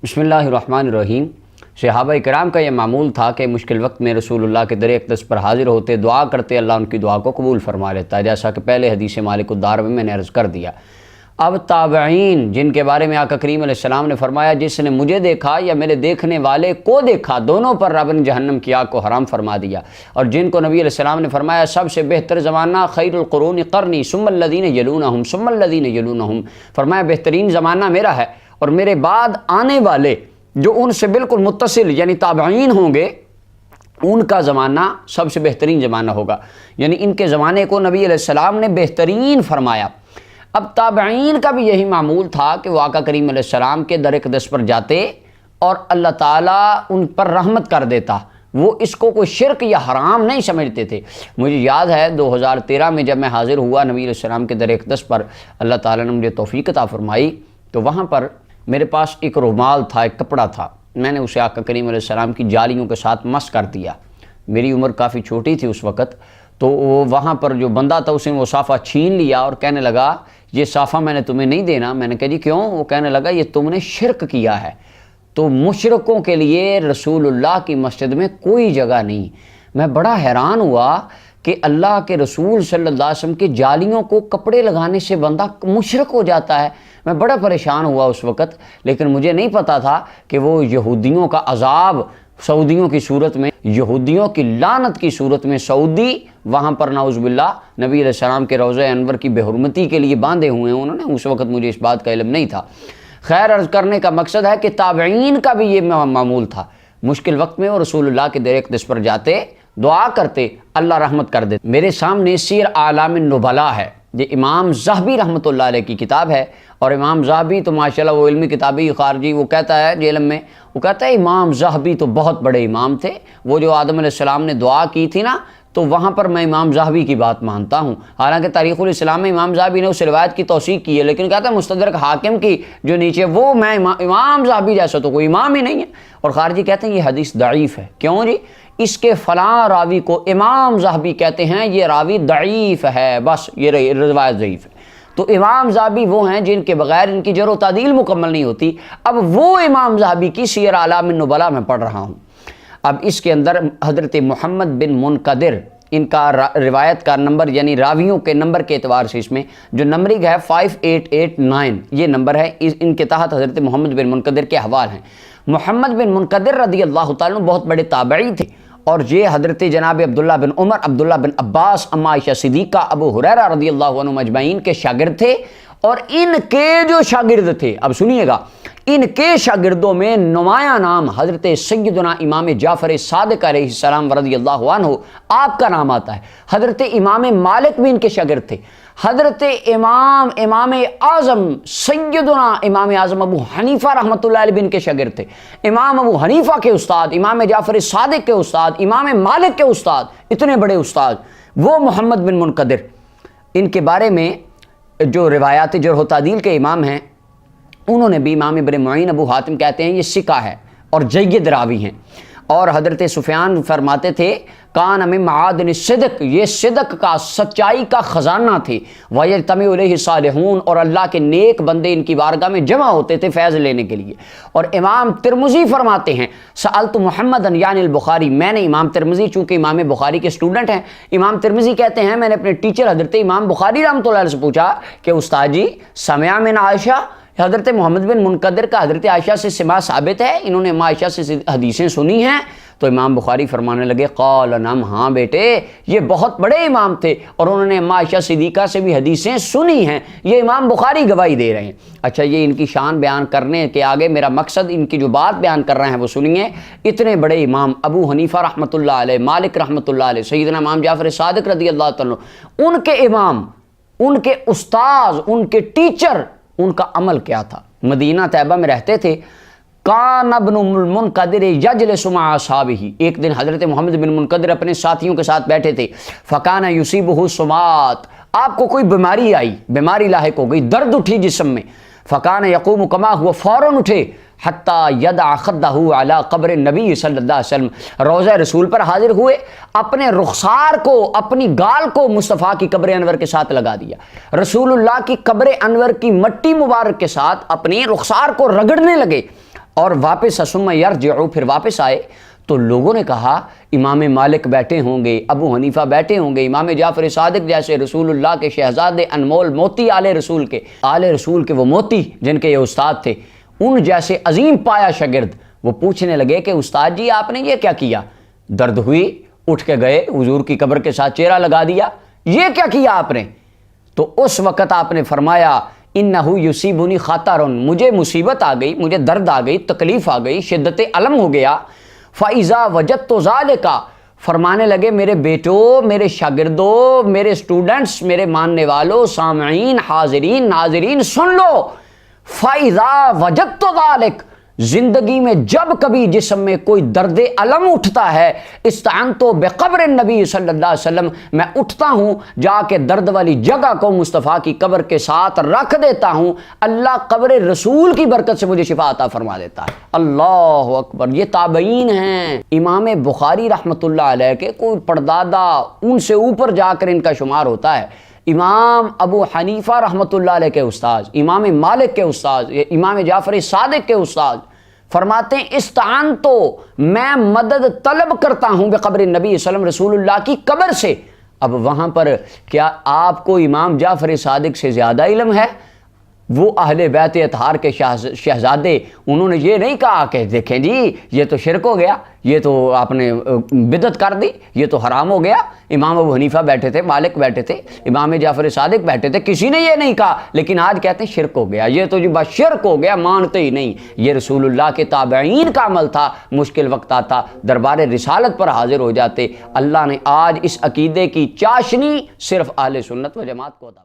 بسم اللہ الرحمن الرحیم۔ صحابہ کرام کا یہ معمول تھا کہ مشکل وقت میں رسول اللہ کے در اقدس پر حاضر ہوتے، دعا کرتے، اللہ ان کی دعا کو قبول فرما لیتا ہے، جیسا کہ پہلے حدیث مالک الدار میں نے عرض کر دیا۔ اب تابعین، جن کے بارے میں آقا کریم علیہ السلام نے فرمایا جس نے مجھے دیکھا یا میرے دیکھنے والے کو دیکھا، دونوں پر رب نے جہنم کی آگ کو حرام فرما دیا، اور جن کو نبی علیہ السلام نے فرمایا سب سے بہتر زمانہ خیر القرون قرنی ثم الذین یلونہم ثم الذین یلونہم، فرمایا بہترین زمانہ میرا ہے اور میرے بعد آنے والے جو ان سے بالکل متصل یعنی تابعین ہوں گے ان کا زمانہ سب سے بہترین زمانہ ہوگا، یعنی ان کے زمانے کو نبی علیہ السلام نے بہترین فرمایا۔ اب تابعین کا بھی یہی معمول تھا کہ وہ آقا کریم علیہ السلام کے در اقدس پر جاتے اور اللہ تعالیٰ ان پر رحمت کر دیتا، وہ اس کو کوئی شرک یا حرام نہیں سمجھتے تھے۔ مجھے یاد ہے 2013 میں جب میں حاضر ہوا نبی علیہ السلام کے در اقدس پر، اللہ تعالیٰ نے مجھے توفیق عطا فرمائی، تو وہاں پر میرے پاس ایک رومال تھا، ایک کپڑا تھا، میں نے اسے آقا کریم علیہ السلام کی جالیوں کے ساتھ مس کر دیا۔ میری عمر کافی چھوٹی تھی اس وقت، تو وہاں پر جو بندہ تھا اس نے وہ صافہ چھین لیا اور کہنے لگا یہ صافہ میں نے تمہیں نہیں دینا۔ میں نے کہا جی کیوں؟ وہ کہنے لگا یہ تم نے شرک کیا ہے۔ تو مشرکوں کے لیے رسول اللہ کی مسجد میں کوئی جگہ نہیں۔ میں بڑا حیران ہوا کہ اللہ کے رسول صلی اللہ علیہ وسلم کی جالیوں کو کپڑے لگانے سے بندہ مشرک ہو جاتا ہے۔ میں بڑا پریشان ہوا اس وقت، لیکن مجھے نہیں پتا تھا کہ وہ یہودیوں کا عذاب سعودیوں کی صورت میں، یہودیوں کی لعنت کی صورت میں سعودی وہاں پر نعوذ باللہ نبی علیہ السلام کے روضہ انور کی بے حرمتی کے لیے باندھے ہوئے ہیں انہوں نے۔ اس وقت مجھے اس بات کا علم نہیں تھا۔ خیر، عرض کرنے کا مقصد ہے کہ تابعین کا بھی یہ معمول تھا، مشکل وقت میں وہ رسول اللہ کے در اقدس پر جاتے، دعا کرتے، اللہ رحمت کر دیتے۔ میرے سامنے سیر اعلام النبلاء ہے، یہ امام ذہبی رحمۃ اللہ علیہ کی کتاب ہے، اور امام ذہبی تو ماشاءاللہ وہ علمی کتابی خارجی، وہ کہتا ہے علم میں، وہ کہتا ہے امام ذہبی تو بہت بڑے امام تھے، وہ جو آدم علیہ السلام نے دعا کی تھی نا، تو وہاں پر میں امام ذہبی کی بات مانتا ہوں۔ حالانکہ تاریخ الاسلام میں امام ذہبی نے اس روایت کی توثیق کی ہے، لیکن کہتا ہے مستدرک حاکم کی جو نیچے وہ میں امام ذہبی جیسا تو کوئی امام ہی نہیں ہے، اور خارجی کہتے ہیں یہ حدیث ضعیف ہے۔ کیوں جی؟ اس کے فلاں راوی کو امام ذہبی کہتے ہیں، یہ راوی ضعیف ہے، بس یہ روایت ضعیف ہے۔ تو امام ذہبی وہ ہیں جن کے بغیر ان کی جرح و تعدیل مکمل نہیں ہوتی۔ اب وہ امام ذہبی کی سیر اعلام النبلاء میں پڑھ رہا ہوں۔ اب اس کے اندر حضرت محمد بن منقدر، ان کا روایت کا نمبر یعنی راویوں کے نمبر کے اعتبار سے اس میں جو نمبرنگ ہے 5889 یہ نمبر ہے، ان کے تحت حضرت محمد بن منقدر کے حوال ہیں۔ محمد بن منقدر رضی اللہ تعالیٰ عنہ بہت بڑے تابعی تھے، اور یہ حضرت جناب عبداللہ بن عمر، عبداللہ بن عباس، اما عائشہ صدیقہ، ابو ہریرہ رضی اللہ عنہ مجمعین کے شاگرد تھے۔ اور ان کے جو شاگرد تھے، اب سنیے گا، ان کے شاگردوں میں نمایاں نام حضرت سیدنا امام جعفر صادق علیہ السلام رضی اللہ عنہ، آپ کا نام آتا ہے۔ حضرت امام مالک بھی ان کے شاگرد تھے۔ حضرت امام اعظم سیدنا امام اعظم ابو حنیفہ رحمۃ اللہ علیہ بھی ان کے شاگرد تھے۔ امام ابو حنیفہ کے استاد، امام جعفر صادق کے استاد، امام مالک کے استاد، اتنے بڑے استاد وہ محمد بن منقدر۔ ان کے بارے میں جو روایات جرح و تعدیل کے امام ہیں، انہوں نے بھی امام ابن معین ابو حاتم کہتے ہیں یہ ثقہ ہے اور جید راوی ہیں۔ اور حضرت سفیان فرماتے تھے کان من معادن الصدق، یہ صدق کا، سچائی کا خزانہ تھے۔ وَيَجْتَمِعُ إِلَيْهِ الصَّالِحُونَ، اور اللہ کے نیک بندے ان کی بارگاہ میں جمع ہوتے تھے فیض لینے کے لیے۔ اور امام ترمذی فرماتے ہیں سألت محمدًا یعنی البخاری، میں نے امام ترمذی، چونکہ امام بخاری کے اسٹوڈنٹ ہیں، امام ترمذی کہتے ہیں میں نے اپنے ٹیچر حضرت امام بخاری رحمۃ اللہ علیہ سے پوچھا کہ استاد جی سمع من عائشہ، حضرت محمد بن منقدر کا حضرت عائشہ سے سماع ثابت ہے، انہوں نے ماں عائشہ سے حدیثیں سنی ہیں؟ تو امام بخاری فرمانے لگے قال نعم، ہاں بیٹے، یہ بہت بڑے امام تھے اور انہوں نے ماں عائشہ صدیقہ سے بھی حدیثیں سنی ہیں، یہ امام بخاری گواہی دے رہے ہیں۔ اچھا، یہ ان کی شان بیان کرنے کے آگے میرا مقصد ان کی جو بات بیان کر رہے ہیں وہ سنیے۔ اتنے بڑے امام ابو حنیفہ رحمۃ اللہ علیہ، مالک رحمۃ اللہ علیہ، سیدنا امام جعفر صادق رضی اللہ تعالیٰ، ان کے امام، ان کے استاذ، ان کے ٹیچر، ان کا عمل کیا تھا؟ مدینہ طیبہ میں رہتے تھے۔ کان ابن المنقدر یجلس مع اصحابہ، ایک دن حضرت محمد بن منقدر اپنے ساتھیوں کے ساتھ بیٹھے تھے۔ فکان یصیبہ سمات، آپ کو کوئی بیماری آئی، بیماری لاحق ہو گئی، درد اٹھی جسم میں۔ فکان یقوم کما، ہوا فوراً اٹھے، حتیٰ یدع خدہ علی قبر نبی صلی اللہ علیہ وسلم، روضہ رسول پر حاضر ہوئے، اپنے رخسار کو، اپنی گال کو مصطفیٰ کی قبر انور کے ساتھ لگا دیا، رسول اللہ کی قبر انور کی مٹی مبارک کے ساتھ اپنی رخسار کو رگڑنے لگے۔ اور واپس ثم یرجعوا، پھر واپس آئے تو لوگوں نے کہا امام مالک بیٹھے ہوں گے، ابو حنیفہ بیٹھے ہوں گے، امام جعفر صادق جیسے رسول اللہ کے شہزادے انمول موتی آل رسول کے وہ موتی جن کے یہ استاد تھے، ان جیسے عظیم پایا شاگرد وہ پوچھنے لگے کہ استاد جی آپ نے یہ کیا کیا؟ درد ہوئی، اٹھ کے گئے حضور کی قبر کے ساتھ چہرہ لگا دیا، یہ کیا کیا آپ نے؟ تو اس وقت آپ نے فرمایا انہو یصیبنی خطر، مجھے مصیبت آ گئی، مجھے درد آ گئی، تکلیف آ گئی، شدت علم ہو گیا، فَإِذَا وَجَدْتُ ذَلِكَ، فرمانے لگے میرے بیٹوں، میرے شاگردوں، میرے سٹوڈنٹس، میرے ماننے والوں، سامعین، حاضرین، ناظرین، سن لو، فَإِذَا وَجَدْتُ ذَلِكَ، زندگی میں جب کبھی جسم میں کوئی درد علم اٹھتا ہے، استعنت بقبر النبی صلی اللہ علیہ وسلم، میں اٹھتا ہوں جا کے درد والی جگہ کو مصطفیٰ کی قبر کے ساتھ رکھ دیتا ہوں، اللہ قبر رسول کی برکت سے مجھے شفا عطا فرما دیتا ہے۔ اللہ اکبر، یہ تابعین ہیں۔ امام بخاری رحمۃ اللہ علیہ کے کوئی پردادا، ان سے اوپر جا کر ان کا شمار ہوتا ہے۔ امام ابو حنیفہ رحمۃ اللہ علیہ کے استاد، امام مالک کے استاد، امام جعفر صادق کے استاد فرماتے ہیں استعنتو، میں مدد طلب کرتا ہوں بقبر نبی صلی اللہ علیہ وسلم، رسول اللہ کی قبر سے۔ اب وہاں پر کیا آپ کو امام جعفر صادق سے زیادہ علم ہے؟ وہ اہل بیت اطہار کے شہزادے، انہوں نے یہ نہیں کہا کہ دیکھیں جی یہ تو شرک ہو گیا، یہ تو آپ نے بدعت کر دی، یہ تو حرام ہو گیا۔ امام ابو حنیفہ بیٹھے تھے، مالک بیٹھے تھے، امام جعفر صادق بیٹھے تھے، کسی نے یہ نہیں کہا، لیکن آج کہتے ہیں شرک ہو گیا، یہ تو جی بس شرک ہو گیا، مانتے ہی نہیں۔ یہ رسول اللہ کے تابعین کا عمل تھا، مشکل وقت آتا دربار رسالت پر حاضر ہو جاتے۔ اللہ نے آج اس عقیدے کی چاشنی صرف اہل سنت و جماعت کو عطا